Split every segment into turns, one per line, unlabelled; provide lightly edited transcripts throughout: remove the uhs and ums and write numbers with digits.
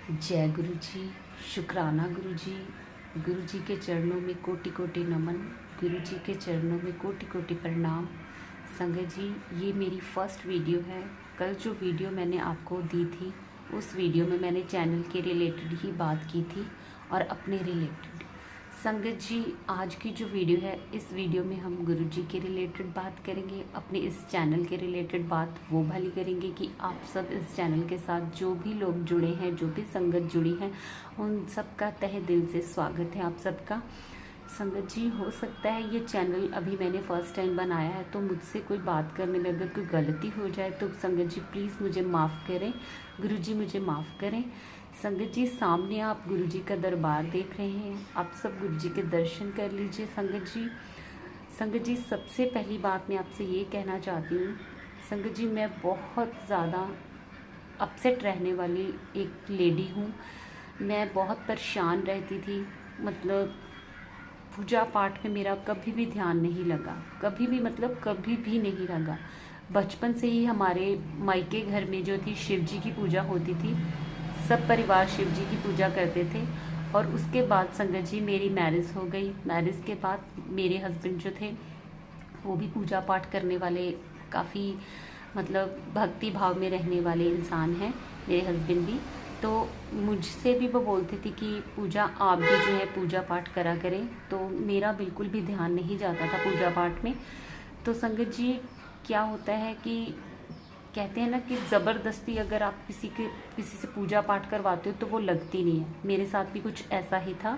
जय गुरु जी। शुक्राना गुरु जी। गुरु जी के चरणों में कोटि कोटि नमन। गुरु जी के चरणों में कोटि कोटि प्रणाम। संगत जी, ये मेरी फर्स्ट वीडियो है। कल जो वीडियो मैंने आपको दी थी उस वीडियो में मैंने चैनल के रिलेटेड ही बात की थी और अपने रिलेटेड। संगत जी, आज की जो वीडियो है, इस वीडियो में हम गुरु जी के रिलेटेड बात करेंगे, अपने इस चैनल के रिलेटेड बात वो भली करेंगे कि आप सब इस चैनल के साथ जो भी लोग जुड़े हैं, जो भी संगत जुड़ी है, उन सबका तहे दिल से स्वागत है आप सबका। संगत जी, हो सकता है ये चैनल अभी मैंने फ़र्स्ट टाइम बनाया है, तो मुझसे कोई बात करने में अगर कोई गलती हो जाए तो संगत जी प्लीज़ मुझे माफ़ करें। गुरु जी मुझे माफ़ करें। संगत जी, सामने आप गुरु जी का दरबार देख रहे हैं, आप सब गुरु जी के दर्शन कर लीजिए। संगत जी, सबसे पहली बात मैं आपसे ये कहना चाहती हूँ, संगत जी, मैं बहुत ज़्यादा अपसेट रहने वाली एक लेडी हूँ। मैं बहुत परेशान रहती थी, मतलब पूजा पाठ में मेरा कभी भी ध्यान नहीं लगा, कभी भी, मतलब कभी भी नहीं लगा। बचपन से ही हमारे मायके घर में जो थी शिव जी की पूजा होती थी, सब परिवार शिव जी की पूजा करते थे। और उसके बाद संगत जी मेरी मैरिज हो गई। मैरिज के बाद मेरे हस्बैंड जो थे वो भी पूजा पाठ करने वाले, काफ़ी मतलब भक्ति भाव में रहने वाले इंसान हैं मेरे हस्बैंड भी। तो मुझसे भी वो बोलते थे कि पूजा आप भी जो है पूजा पाठ करा करें, तो मेरा बिल्कुल भी ध्यान नहीं जाता था पूजा पाठ में। तो संगत जी, क्या होता है कि कहते हैं ना कि ज़बरदस्ती अगर आप किसी से पूजा पाठ करवाते हो तो वो लगती नहीं है। मेरे साथ भी कुछ ऐसा ही था।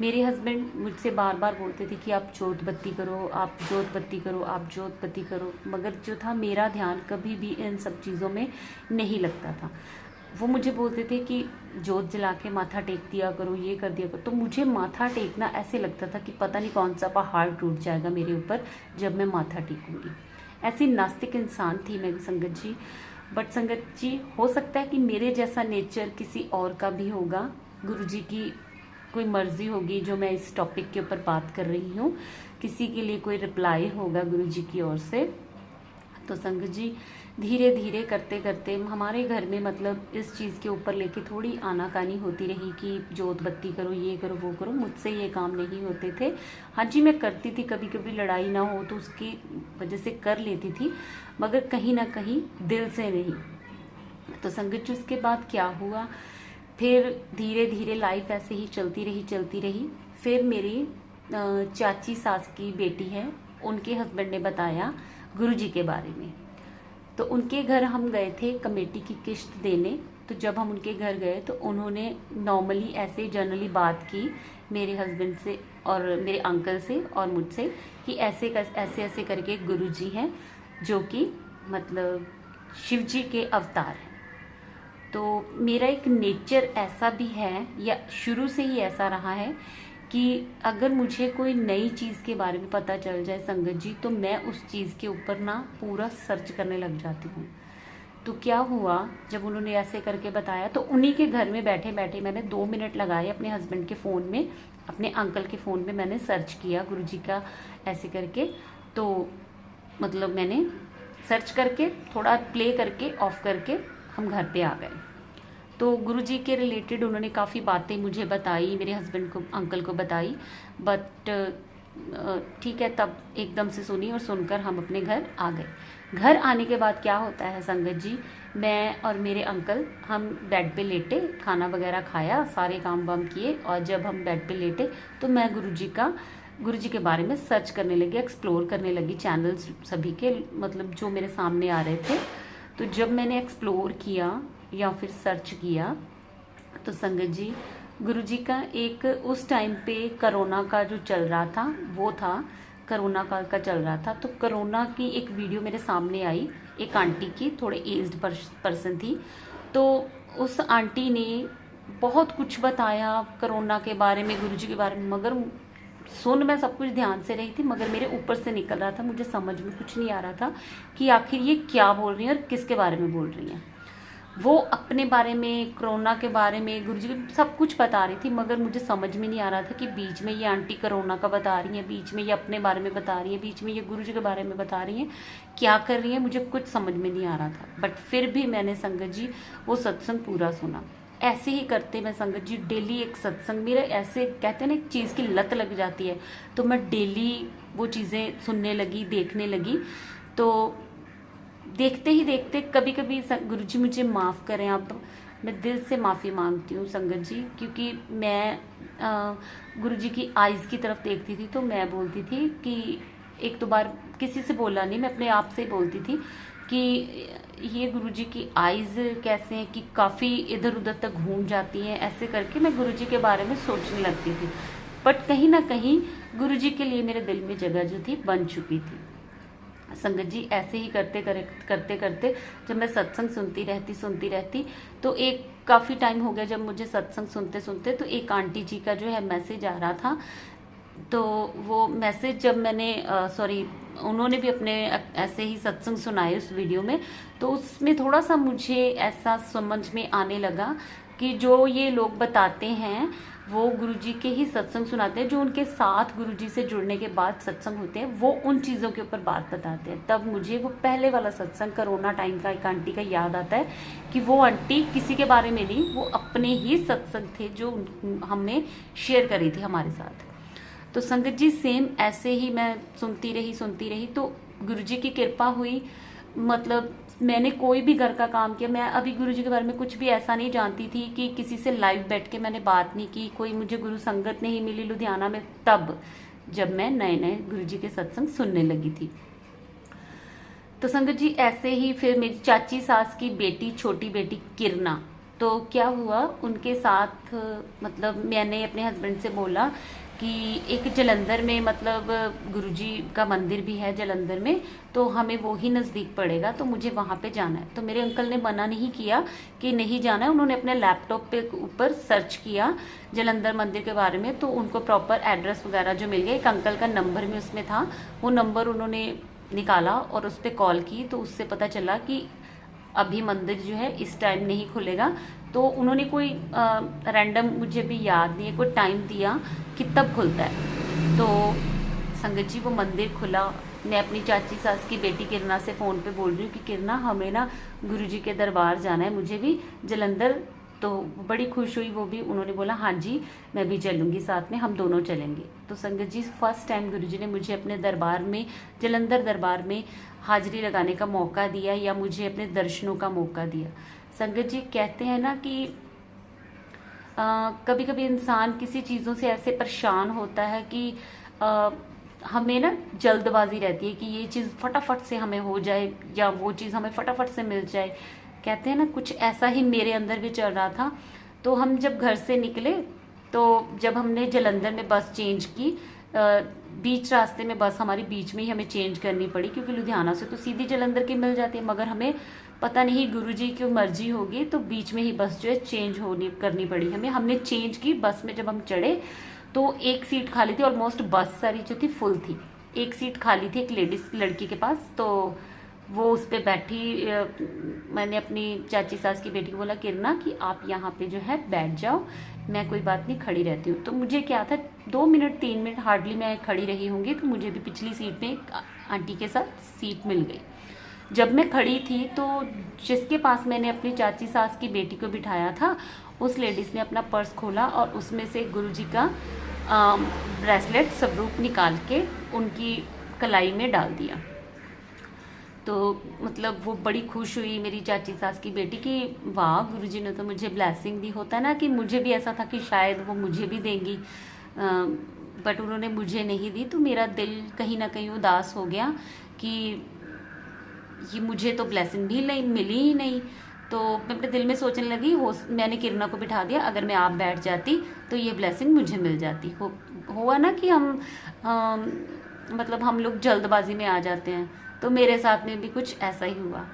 मेरे हस्बैंड मुझसे बार बार बोलते थे कि आप जोत बत्ती करो, आप जोत बत्ती करो, आप जोत बत्ती करो, मगर जो था मेरा ध्यान कभी भी इन सब चीज़ों में नहीं लगता था। वो मुझे बोलते थे कि जोत जला के माथा टेक दिया करो, ये कर दिया करो। तो मुझे माथा टेकना ऐसे लगता था कि पता नहीं कौन सा पहाड़ टूट जाएगा मेरे ऊपर जब मैं माथा टेकूंगी। ऐसी नास्तिक इंसान थी मैं संगत जी। बट संगत जी, हो सकता है कि मेरे जैसा नेचर किसी और का भी होगा। गुरु जी की कोई मर्जी होगी जो मैं इस टॉपिक के ऊपर बात कर रही हूँ, किसी के लिए कोई रिप्लाई होगा गुरु जी की ओर से। तो संगत जी, धीरे धीरे करते करते हमारे घर में मतलब इस चीज़ के ऊपर लेके थोड़ी आनाकानी होती रही कि जोत बत्ती करो, ये करो, वो करो। मुझसे ये काम नहीं होते थे। हाँ जी, मैं करती थी, कभी कभी लड़ाई ना हो तो उसकी वजह से कर लेती थी, मगर कहीं ना कहीं दिल से नहीं। तो संगत जी, उसके बाद क्या हुआ, फिर धीरे धीरे लाइफ ऐसे ही चलती रही। फिर मेरी चाची सास की बेटी है, उनके हस्बैंड ने बताया गुरु जी के बारे में। तो उनके घर हम गए थे कमेटी की किश्त देने। तो जब हम उनके घर गए तो उन्होंने नॉर्मली ऐसे जनरली बात की मेरे हस्बैंड से और मेरे अंकल से और मुझसे कि ऐसे ऐसे करके गुरु जी हैं जो कि मतलब शिव जी के अवतार हैं। तो मेरा एक नेचर ऐसा भी है, या शुरू से ही ऐसा रहा है कि अगर मुझे कोई नई चीज़ के बारे में पता चल जाए संगत जी, तो मैं उस चीज़ के ऊपर ना पूरा सर्च करने लग जाती हूँ। तो क्या हुआ, जब उन्होंने ऐसे करके बताया तो उन्हीं के घर में बैठे बैठे मैंने 2 मिनट लगाए अपने हस्बैंड के फ़ोन में, अपने अंकल के फ़ोन में मैंने सर्च किया गुरु जी का ऐसे करके। तो मतलब मैंने सर्च करके थोड़ा प्ले करके ऑफ करके हम घर पे आ गए। तो गुरु जी के रिलेटेड उन्होंने काफ़ी बातें मुझे बताई, मेरे हस्बैंड को, अंकल को बताई। बट ठीक है, तब एकदम से सुनी और सुनकर हम अपने घर आ गए। घर आने के बाद क्या होता है संगत जी, मैं और मेरे अंकल हम बेड पे लेटे, खाना वगैरह खाया, सारे काम वाम किए, और जब हम बेड पे लेटे तो मैं गुरु जी के बारे में सर्च करने लगी, एक्सप्लोर करने लगी चैनल्स सभी के, मतलब जो मेरे सामने आ रहे थे। तो जब मैंने एक्सप्लोर किया या फिर सर्च किया तो संगत जी, गुरु जी का एक उस टाइम पे कोरोना का जो चल रहा था वो था, कोरोना का चल रहा था। तो कोरोना की एक वीडियो मेरे सामने आई, एक आंटी की, थोड़े एज्ड पर्सन थी। तो उस आंटी ने बहुत कुछ बताया कोरोना के बारे में, गुरु जी के बारे में, मगर सुन मैं सब कुछ ध्यान से रही थी, मगर मेरे ऊपर से निकल रहा था, मुझे समझ में कुछ नहीं आ रहा था कि आखिर ये क्या बोल रही हैं और किसके बारे में बोल रही हैं। वो अपने बारे में, कोरोना के बारे में, गुरु जी सब कुछ बता रही थी, मगर मुझे समझ में नहीं आ रहा था कि बीच में ये आंटी कोरोना का बता रही हैं, बीच में ये अपने बारे में बता रही हैं, बीच में ये गुरु जी के बारे में बता रही हैं, क्या कर रही हैं, मुझे कुछ समझ में नहीं आ रहा था। बट फिर भी मैंने संगत जी वो सत्संग पूरा सुना। ऐसे ही करते मैं संगत जी डेली एक सत्संग, मेरा ऐसे कहते हैं ना एक चीज़ की लत लग जाती है, तो मैं डेली वो चीज़ें सुनने लगी, देखने लगी। तो देखते ही देखते कभी कभी गुरुजी मुझे माफ़ करें, अब मैं दिल से माफ़ी मांगती हूँ संगत जी, क्योंकि मैं गुरुजी की आइज़ की तरफ देखती थी, तो मैं बोलती थी कि एक दो बार किसी से बोला नहीं, मैं अपने आप से ही बोलती थी कि ये गुरुजी की आइज़ कैसे हैं कि काफ़ी इधर उधर तक घूम जाती हैं, ऐसे करके मैं गुरुजी के बारे में सोचने लगती थी। बट कहीं ना कहीं गुरुजी के लिए मेरे दिल में जगह जो थी बन चुकी थी संगत जी। ऐसे ही करते करते जब मैं सत्संग सुनती रहती तो एक काफ़ी टाइम हो गया जब मुझे सत्संग सुनते सुनते, तो एक आंटी जी का जो है मैसेज आ रहा था। तो वो मैसेज जब मैंने उन्होंने भी अपने ऐसे ही सत्संग सुनाए उस वीडियो में, तो उसमें थोड़ा सा मुझे ऐसा समझ में आने लगा कि जो ये लोग बताते हैं वो गुरुजी के ही सत्संग सुनाते हैं, जो उनके साथ गुरुजी से जुड़ने के बाद सत्संग होते हैं वो उन चीज़ों के ऊपर बात बताते हैं। तब मुझे वो पहले वाला सत्संग कोरोना टाइम का एक आंटी का याद आता है कि वो आंटी किसी के बारे में नहीं, वो अपने ही सत्संग थे जो हमने शेयर करी थी हमारे साथ। तो संगत जी सेम ऐसे ही मैं सुनती रही तो गुरुजी की कृपा हुई। मतलब मैंने कोई भी घर का काम किया, मैं अभी गुरुजी के बारे में कुछ भी ऐसा नहीं जानती थी कि किसी से लाइव बैठ के मैंने बात नहीं की, कोई मुझे गुरु संगत नहीं मिली लुधियाना में, तब जब मैं नए नए गुरुजी के सत्संग सुनने लगी थी। तो संगत जी ऐसे ही फिर मेरी चाची सास की बेटी, छोटी बेटी किरना, तो क्या हुआ उनके साथ, मतलब मैंने अपने हस्बैंड से बोला कि एक जलंधर में मतलब गुरुजी का मंदिर भी है जलंधर में, तो हमें वो ही नज़दीक पड़ेगा, तो मुझे वहाँ पे जाना है। तो मेरे अंकल ने मना नहीं किया कि नहीं जाना है, उन्होंने अपने लैपटॉप पे ऊपर सर्च किया जलंधर मंदिर के बारे में, तो उनको प्रॉपर एड्रेस वगैरह जो मिल गया। एक अंकल का नंबर भी उसमें था, वो नंबर उन्होंने निकाला और उस पर कॉल की, तो उससे पता चला कि अभी मंदिर जो है इस टाइम नहीं खुलेगा। तो उन्होंने कोई रैंडम, मुझे भी याद नहीं है, कोई टाइम दिया कि तब खुलता है। तो संगत जी वो मंदिर खुला। मैं अपनी चाची सास की बेटी किरना से फ़ोन पे बोल रही हूँ कि किरना हमें ना गुरुजी के दरबार जाना है, मुझे भी जलंधर। तो बड़ी खुश हुई वो भी, उन्होंने बोला हाँ जी मैं भी चलूँगी साथ में, हम दोनों चलेंगे। तो संगत जी फर्स्ट टाइम गुरुजी ने मुझे अपने दरबार में, जलंधर दरबार में हाजिरी लगाने का मौका दिया, या मुझे अपने दर्शनों का मौका दिया। संगत जी कहते हैं ना कि कभी कभी इंसान किसी चीज़ों से ऐसे परेशान होता है कि हमें ना जल्दबाजी रहती है कि ये चीज़ फटाफट से हमें हो जाए या वो चीज़ हमें फटाफट से मिल जाए। कहते हैं ना कुछ ऐसा ही मेरे अंदर भी चल रहा था। तो हम जब घर से निकले, तो जब हमने जलंधर में बस चेंज की, बीच रास्ते में बस हमारी बीच में ही हमें चेंज करनी पड़ी, क्योंकि लुधियाना से तो सीधी जलंधर की मिल जाती है, मगर हमें पता नहीं गुरुजी की मर्जी होगी तो बीच में ही बस जो है चेंज करनी पड़ी हमें। हमने चेंज की, बस में जब हम चढ़े तो एक सीट खाली थी, ऑलमोस्ट बस सारी जो थी फुल थी, एक सीट खाली थी एक लेडीज लड़की के पास। तो वो उस पर बैठी, मैंने अपनी चाची सास की बेटी को बोला किरना कि आप यहाँ पे जो है बैठ जाओ, मैं कोई बात नहीं खड़ी रहती हूँ। तो मुझे क्या था 2 मिनट 3 मिनट हार्डली मैं खड़ी रही होंगी, तो मुझे भी पिछली सीट में एक आंटी के साथ सीट मिल गई। जब मैं खड़ी थी तो जिसके पास मैंने अपनी चाची सास की बेटी को बिठाया था, उस लेडीज़ ने अपना पर्स खोला और उसमें से गुरुजी का ब्रेसलेट स्वरूप निकाल के उनकी कलाई में डाल दिया। तो मतलब वो बड़ी खुश हुई मेरी चाची सास की बेटी कि वाह गुरुजी ने तो मुझे ब्लेसिंग दी। होता है ना कि मुझे भी ऐसा था कि शायद वो मुझे भी देंगी, बट उन्होंने मुझे नहीं दी। तो मेरा दिल कहीं ना कहीं उदास हो गया कि ये मुझे तो ब्लेसिंग भी नहीं मिली ही नहीं। तो मैं अपने दिल में सोचने लगी, मैंने किरणा को बिठा दिया, अगर मैं आप बैठ जाती तो ये ब्लेसिंग मुझे मिल जाती। हुआ ना कि हम मतलब हम लोग जल्दबाजी में आ जाते हैं, तो मेरे साथ में भी कुछ ऐसा ही हुआ।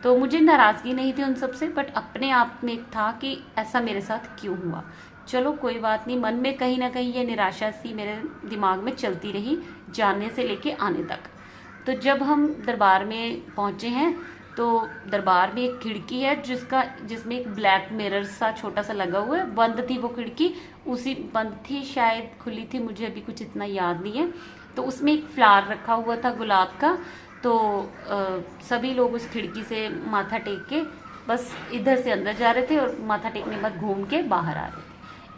तो मुझे नाराज़गी नहीं थी उन सब से, बट अपने आप में था कि ऐसा मेरे साथ क्यों हुआ। चलो कोई बात नहीं, मन में कहीं ना कहीं ये निराशा सी मेरे दिमाग में चलती रही जाने से लेके आने तक। तो जब हम दरबार में पहुँचे हैं तो दरबार में एक खिड़की है जिसमें एक ब्लैक मिरर सा छोटा सा लगा हुआ है। बंद थी वो खिड़की, उसी बंद थी शायद खुली थी, मुझे अभी कुछ इतना याद नहीं है। तो उसमें एक फ्लावर रखा हुआ था गुलाब का। तो सभी लोग उस खिड़की से माथा टेक के बस इधर से अंदर जा रहे थे और माथा टेकने के बाद घूम के बाहर आ रहे थे।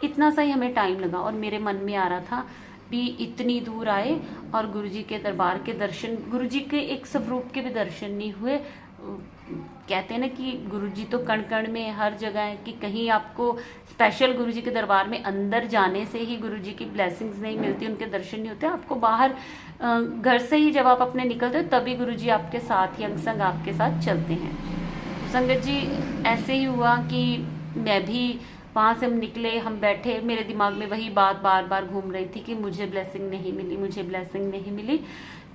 इतना सा ही हमें टाइम लगा और मेरे मन में आ रहा था भी इतनी दूर आए और गुरुजी के दरबार के दर्शन, गुरुजी के एक स्वरूप के भी दर्शन नहीं हुए। कहते हैं ना कि गुरुजी तो कण कण में हर जगह है, कि कहीं आपको स्पेशल गुरुजी के दरबार में अंदर जाने से ही गुरुजी की ब्लेसिंग्स नहीं मिलती, उनके दर्शन नहीं होते। आपको बाहर घर से ही जब आप अपने निकलते हो तभी गुरुजी आपके साथ ही अंग संग आपके साथ चलते हैं। तो संगत जी ऐसे ही हुआ कि मैं भी वहाँ से हम निकले, हम बैठे, मेरे दिमाग में वही बात बार बार घूम रही थी कि मुझे ब्लेसिंग नहीं मिली, मुझे ब्लेसिंग नहीं मिली।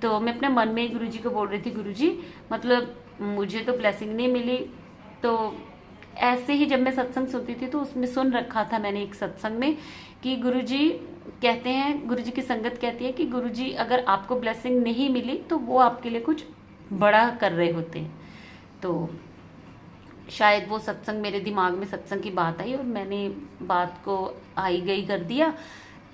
तो मैं अपने मन में ही गुरुजी को बोल रही थी, गुरुजी मतलब मुझे तो ब्लेसिंग नहीं मिली। तो ऐसे ही जब मैं सत्संग सुनती थी तो उसमें सुन रखा था मैंने एक सत्संग में कि गुरुजी कहते हैं, गुरुजी की संगत कहती है कि गुरुजी अगर आपको ब्लेसिंग नहीं मिली तो वो आपके लिए कुछ बड़ा कर रहे होते हैं। तो शायद वो सत्संग मेरे दिमाग में सत्संग की बात आई और मैंने बात को आई गई कर दिया।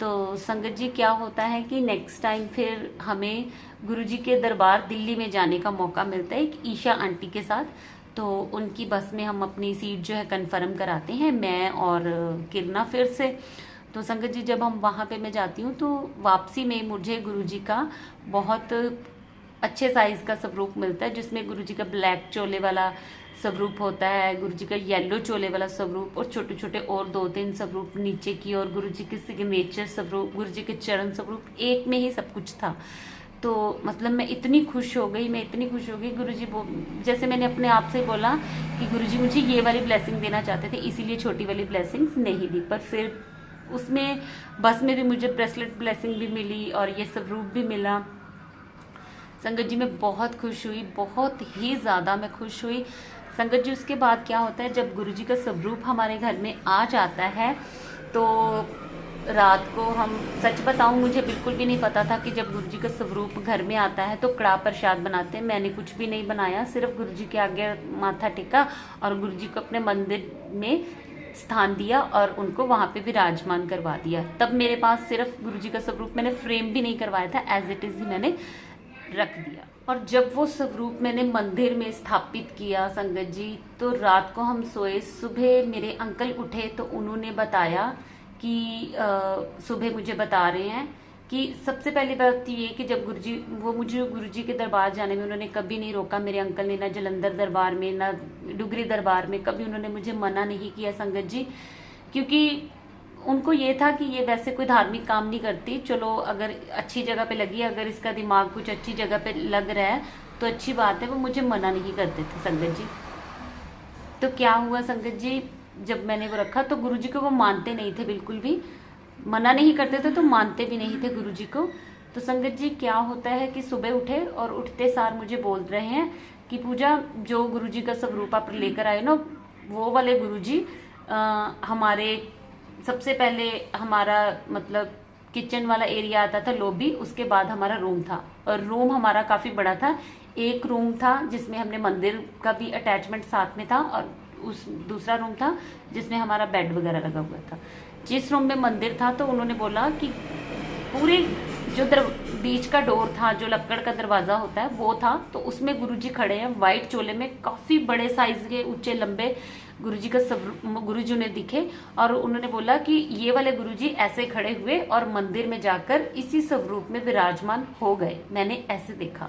तो संगत जी क्या होता है कि नेक्स्ट टाइम फिर हमें गुरुजी के दरबार दिल्ली में जाने का मौका मिलता है एक ईशा आंटी के साथ। तो उनकी बस में हम अपनी सीट जो है कंफर्म कराते हैं, मैं और किरना फिर से। तो संगत जी जब हम वहाँ पे मैं जाती हूँ तो वापसी में मुझे गुरुजी का बहुत अच्छे साइज़ का स्वरूप मिलता है, जिसमें गुरुजी का ब्लैक चोले वाला स्वरूप होता है, गुरुजी का येलो चोले वाला स्वरूप और छोटे छोटे और 2-3 स्वरूप नीचे की, और गुरुजी के सिग्नेचर स्वरूप, गुरुजी के चरण स्वरूप, एक में ही सब कुछ था। तो मतलब मैं इतनी खुश हो गई, मैं इतनी खुश हो गई। गुरुजी जैसे मैंने अपने आप से बोला कि गुरुजी मुझे ये वाली ब्लेसिंग देना चाहते थे, इसीलिए छोटी वाली ब्लेसिंग्स नहीं दी। पर फिर उसमें बस में भी मुझे ब्रेसलेट ब्लेसिंग भी मिली और ये स्वरूप भी मिला। संगत जी मैं बहुत खुश हुई, बहुत ही ज़्यादा मैं खुश हुई। संगत जी उसके बाद क्या होता है, जब गुरुजी का स्वरूप हमारे घर में आ जाता है तो रात को हम, सच बताऊं मुझे बिल्कुल भी नहीं पता था कि जब गुरुजी का स्वरूप घर में आता है तो कड़ा प्रसाद बनाते हैं। मैंने कुछ भी नहीं बनाया, सिर्फ गुरुजी के आगे माथा टेका और गुरुजी को अपने मंदिर में स्थान दिया और उनको वहाँ पे विराजमान करवा दिया। तब मेरे पास सिर्फ गुरुजी का स्वरूप, मैंने फ्रेम भी नहीं करवाया था, एज इट इज़ ही मैंने रख दिया। और जब वो स्वरूप मैंने मंदिर में स्थापित किया संगत जी, तो रात को हम सोए, सुबह मेरे अंकल उठे तो उन्होंने बताया कि सुबह मुझे बता रहे हैं कि सबसे पहली बात ये कि जब मुझे गुरुजी के दरबार जाने में उन्होंने कभी नहीं रोका। मेरे अंकल ने ना जलंधर दरबार में ना डुगरी दरबार में कभी उन्होंने मुझे मना नहीं किया संगत जी, क्योंकि उनको ये था कि ये वैसे कोई धार्मिक काम नहीं करती, चलो अगर अच्छी जगह पे लगी, अगर इसका दिमाग कुछ अच्छी जगह पे लग रहा है तो अच्छी बात है, वो मुझे मना नहीं करते थे संगत जी। तो क्या हुआ संगत जी, जब मैंने वो रखा तो गुरुजी को वो मानते नहीं थे, बिल्कुल भी मना नहीं करते थे तो मानते भी नहीं थे गुरुजी को। तो संगत जी क्या होता है कि सुबह उठे और उठते सार मुझे बोल रहे हैं कि पूजा जो गुरुजी का स्वरूप आप लेकर आए ना, वो वाले गुरुजी हमारे सबसे पहले हमारा मतलब किचन वाला एरिया आता था, लॉबी, उसके बाद हमारा रूम था और रूम हमारा काफ़ी बड़ा था। एक रूम था जिसमें हमने मंदिर का भी अटैचमेंट साथ में था और उस दूसरा रूम था जिसमें हमारा बेड वगैरह लगा हुआ था। जिस रूम में मंदिर था तो उन्होंने बोला कि पूरे जो बीच का डोर था, जो लक्कड़ का दरवाज़ा होता है वो था, तो उसमें गुरुजी खड़े हैं वाइट चोले में, काफ़ी बड़े साइज के ऊंचे लंबे गुरुजी का गुरुजी उन्हें दिखे और उन्होंने बोला कि ये वाले गुरुजी ऐसे खड़े हुए और मंदिर में जाकर इसी स्वरूप में विराजमान हो गए। मैंने ऐसे देखा।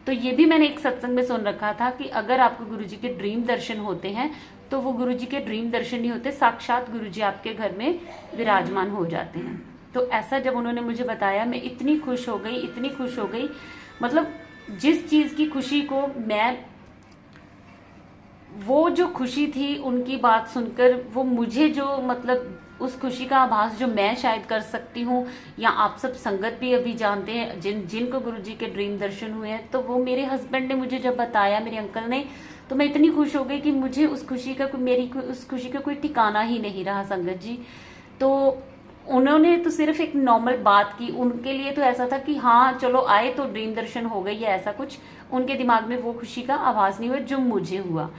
तो ये भी मैंने एक सत्संग में सुन रखा था कि अगर आपको गुरुजी के ड्रीम दर्शन होते हैं तो वो गुरुजी के ड्रीम दर्शन नहीं होते, साक्षात गुरुजी आपके घर में विराजमान हो जाते हैं। तो ऐसा जब उन्होंने मुझे बताया मैं इतनी खुश हो गई, इतनी खुश हो गई। मतलब जिस चीज़ की खुशी को मैं, वो जो खुशी थी उनकी बात सुनकर, वो मुझे जो मतलब उस खुशी का आभास जो मैं शायद कर सकती हूँ, या आप सब संगत भी अभी जानते हैं जिनको गुरुजी के ड्रीम दर्शन हुए हैं, तो वो मेरे हस्बैंड ने मुझे जब बताया, मेरे अंकल ने, तो मैं इतनी खुश हो गई कि मुझे उस खुशी का उस खुशी का कोई ठिकाना ही नहीं रहा संगत जी। तो उन्होंने तो सिर्फ एक नॉर्मल बात की, उनके लिए तो ऐसा था कि हाँ चलो आए तो ड्रीम दर्शन हो गई या ऐसा कुछ, उनके दिमाग में वो खुशी का आभास नहीं हुआ जो मुझे हुआ।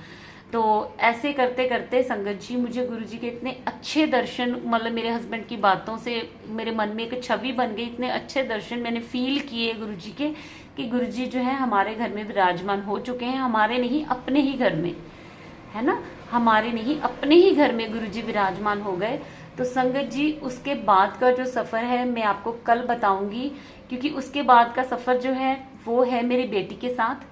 तो ऐसे करते करते संगत जी मुझे गुरुजी के इतने अच्छे दर्शन, मतलब मेरे हस्बैंड की बातों से मेरे मन में एक छवि बन गई, इतने अच्छे दर्शन मैंने फील किए गुरुजी के कि गुरुजी जो है हमारे घर में विराजमान हो चुके हैं, हमारे नहीं अपने ही घर में है ना, हमारे नहीं अपने ही घर में गुरुजी विराजमान हो गए। तो संगत जी उसके बाद का जो सफर है मैं आपको कल बताऊंगी, क्योंकि उसके बाद का सफर जो है वो है मेरी बेटी के साथ।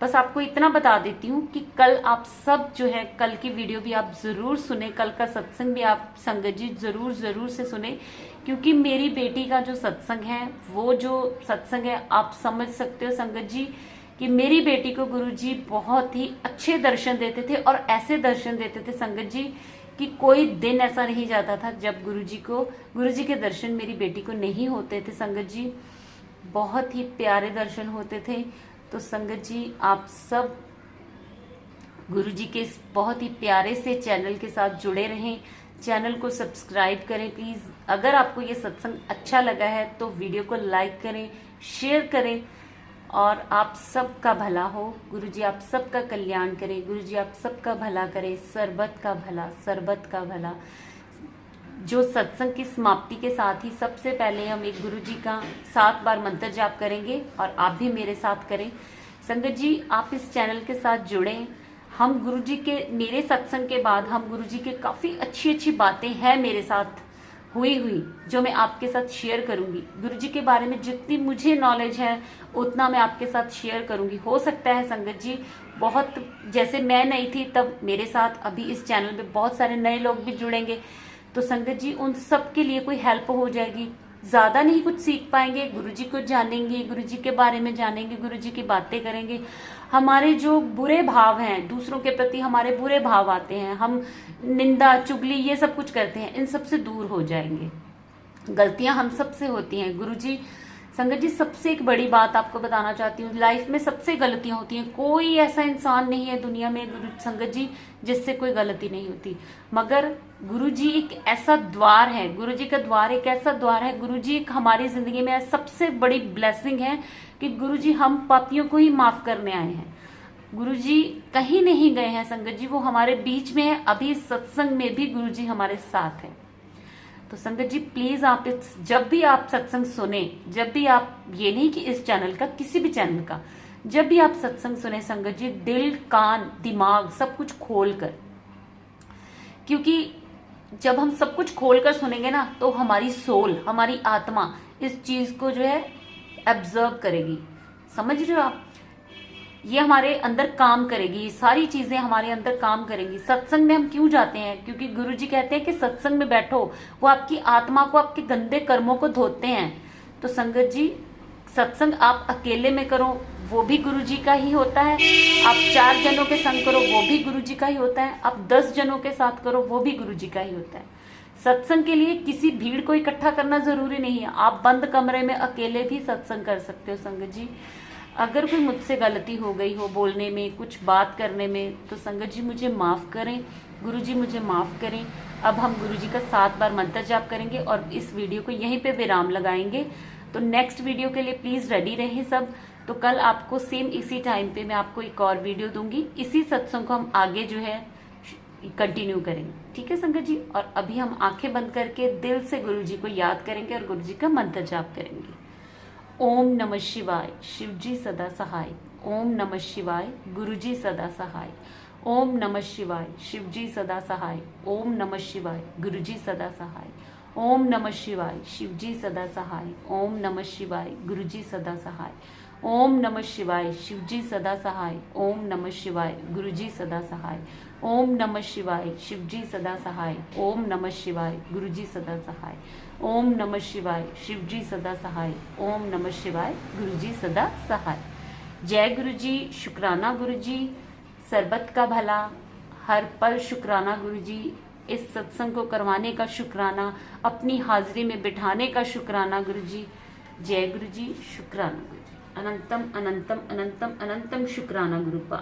बस आपको इतना बता देती हूँ कि कल आप सब जो है, कल की वीडियो भी आप जरूर सुने, कल का सत्संग भी आप संगत जी जरूर से सुने, क्योंकि मेरी बेटी का जो सत्संग है, वो जो सत्संग है आप समझ सकते हो संगत जी कि मेरी बेटी को गुरुजी बहुत ही अच्छे दर्शन देते थे, और ऐसे दर्शन देते थे संगत जी कि कोई दिन ऐसा नहीं जाता था जब गुरुजी के दर्शन मेरी बेटी को नहीं होते थे संगत जी। बहुत ही प्यारे दर्शन होते थे। तो संगत जी आप सब गुरुजी के इस बहुत ही प्यारे से चैनल के साथ जुड़े रहें, चैनल को सब्सक्राइब करें प्लीज। अगर आपको ये सत्संग अच्छा लगा है तो वीडियो को लाइक करें, शेयर करें, और आप सबका भला हो। गुरुजी आप सबका कल्याण करें, गुरुजी आप सबका भला करें, सरबत का भला, सरबत का भला। जो सत्संग की समाप्ति के साथ ही सबसे पहले हम एक गुरुजी का 7 बार मंत्र जाप करेंगे, और आप भी मेरे साथ करें। संगत जी आप इस चैनल के साथ जुड़ें। हम गुरुजी के, मेरे सत्संग के बाद हम गुरुजी के काफी अच्छी बातें हैं मेरे साथ हुई जो मैं आपके साथ शेयर करूंगी। गुरुजी के बारे में जितनी मुझे नॉलेज है उतना मैं आपके साथ शेयर करूंगी। हो सकता है संगत जी बहुत, जैसे मैं नई थी तब मेरे साथ अभी इस चैनल पे बहुत सारे नए लोग भी जुड़ेंगे, तो संगत जी उन सब के लिए कोई हेल्प हो जाएगी। ज्यादा नहीं कुछ सीख पाएंगे, गुरुजी को जानेंगे, गुरुजी के बारे में जानेंगे, गुरुजी की बातें करेंगे। हमारे जो बुरे भाव हैं, दूसरों के प्रति हमारे बुरे भाव आते हैं, हम निंदा चुगली ये सब कुछ करते हैं, इन सब से दूर हो जाएंगे। गलतियां हम सबसे होती हैं गुरुजी। संगत जी सबसे एक बड़ी बात आपको बताना चाहती हूँ, लाइफ में सबसे गलतियां होती हैं। कोई ऐसा इंसान नहीं है दुनिया में गुरु संगत जी जिससे कोई गलती नहीं होती, मगर गुरुजी एक ऐसा द्वार है, गुरुजी का द्वार एक ऐसा द्वार है। गुरुजी एक हमारी जिंदगी में सबसे बड़ी ब्लेसिंग है कि गुरुजी हम पापियों को ही माफ करने आए हैं। गुरुजी कहीं नहीं गए हैं संगत जी, वो हमारे बीच में है। अभी सत्संग में भी गुरुजी हमारे साथ है। तो संगत जी प्लीज आप जब भी आप सत्संग सुने, जब भी आप, ये नहीं कि इस चैनल का, किसी भी चैनल का, जब भी आप सत्संग सुने संगत जी दिल कान दिमाग सब कुछ खोल कर, क्योंकि जब हम सब कुछ खोल कर सुनेंगे ना तो हमारी सोल, हमारी आत्मा इस चीज को जो है एब्जर्व करेगी। समझ रहे हो आप, ये हमारे अंदर काम करेगी, सारी चीजें हमारे अंदर काम करेंगी। सत्संग में हम क्यों जाते हैं? क्योंकि गुरुजी कहते हैं कि सत्संग में बैठो, वो आपकी आत्मा को, आपके गंदे कर्मों को धोते हैं। तो संगत जी सत्संग आप अकेले में करो वो भी गुरुजी का ही होता है, आप 4 जनों के संग करो वो भी गुरुजी का ही होता है, आप 10 जनों के साथ करो वो भी गुरुजी का ही होता है। सत्संग के लिए किसी भीड़ को इकट्ठा करना जरूरी नहीं है, आप बंद कमरे में अकेले भी सत्संग कर सकते हो संगत जी। अगर कोई मुझसे गलती हो गई हो बोलने में, कुछ बात करने में, तो संगत जी मुझे माफ करें, गुरुजी मुझे माफ करें। अब हम गुरुजी का 7 बार मंत्र जाप करेंगे और इस वीडियो को यहीं पे विराम लगाएंगे। तो नेक्स्ट वीडियो के लिए प्लीज रेडी रहें सब। तो कल आपको सेम इसी टाइम पे मैं आपको एक और वीडियो दूंगी, इसी सत्संग को हम आगे जो है कंटिन्यू करेंगे, ठीक है संगत जी। और अभी हम आंखें बंद करके दिल से गुरुजी को याद करेंगे और गुरुजी का मंत्र जाप करेंगे। ओम नमः शिवाय, शिवजी सदा सहाय। ओम नमः शिवाय, गुरुजी सदा सहाय। ओम नमः शिवाय, शिवजी सदा सहाय। ओम नमः शिवाय, गुरुजी सदा सहाय। ओम नमः शिवाय, शिवजी सदा सहाय। ओम नमः शिवाय, गुरुजी सदा सहाय। ओम नमः शिवाय, शिवजी सदा सहाय। ओम नमः शिवाय, गुरुजी सदा सहाय। ओम नमः शिवाय, शिवजी सदा सहाय। ओम नमः शिवाय, गुरुजी सदा सहाय। ओम नमः शिवाय, शिवजी सदा सहाय। ओम नमः शिवाय, गुरुजी सदा सहाय। जय गुरुजी, शुक्राना गुरुजी, सरबत का भला, हर पल शुक्राना गुरुजी, इस सत्संग को करवाने का शुक्राना, अपनी हाजिरी में बिठाने का शुक्राना गुरुजी। जय गुरुजी, शुक्राना गुरुजी, अनंतम अनंतम अनंतम अनंतम शुक्राना गुरुपा।